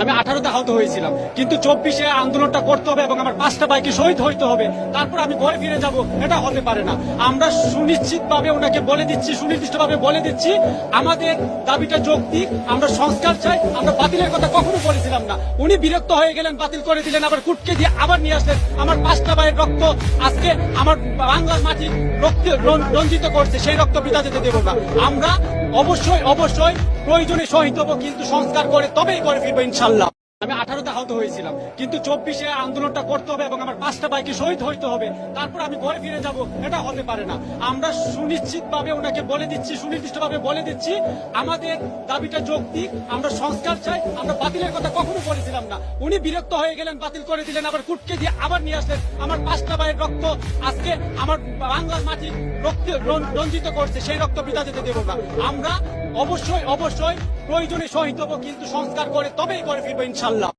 আমি 18তে আহত হয়েছিলাম, কিন্তু 24-এ আন্দোলনটা করতে হবে এবং আমার 5টা ভাইকে শহীদ হইতে হবে, তারপর আমি ঘরে ফিরে যাব, এটা হতে পারে না। আমরা সুনিশ্চিতভাবে ওনাকে বলে দিচ্ছি, সুনির্দিষ্টভাবে বলে দিচ্ছি, আমাদের দাবিটা যৌক্তিক, আমরা সংস্কার চাই, আমরা বাতিলের কথা কখনো বলেছিলাম না। উনি বিরক্ত হয়ে গেলেন, বাতিল করে দিলেন, আবার কুটকে দিয়ে আবার নিয়ে আসলেন। আমার 5টা ভাইয়ের রক্ত আজকে আমার বাংলার মাটি রক্তে রঞ্জিত করছে, সেই রক্ত বৃথা যেতে দেব না। আমরা অবশ্যই প্রয়োজনে শহীদ হবো, কিন্তু সংস্কার করে তবেই করে ফিরবো ইনশাল্লাহ। আমি 18তে আহত হয়েছিলাম, কিন্তু 24-এ আন্দোলনটা করতে হবে এবং আমার 5টা ভাইকে শহীদ হইতে হবে, তারপর আমি ঘরে ফিরে যাব, এটা হতে পারে না। আমরা সুনিশ্চিতভাবে ওনাকে বলে দিচ্ছি, সুনির্দিষ্টভাবে বলে দিচ্ছি, আমাদের দাবিটা যৌক্তিক, আমরা সংস্কার চাই, আমরা বাতিলের কথা কখনো বলেছিলাম না। উনি বিরক্ত হয়ে গেলেন, বাতিল করে দিলেন, আবার কুটকে দিয়ে আবার নিয়ে আসলেন। আমার 5টা ভাইয়ের রক্ত আজকে আমার বাংলার মাটি রক্তে রঞ্জিত করছে, সেই রক্ত বৃথা যেতে দেব না। আমরা অবশ্যই প্রয়োজনে শহীদ হবো, কিন্তু সংস্কার করে তবেই করে ফিরবো ইনশাল্লাহ।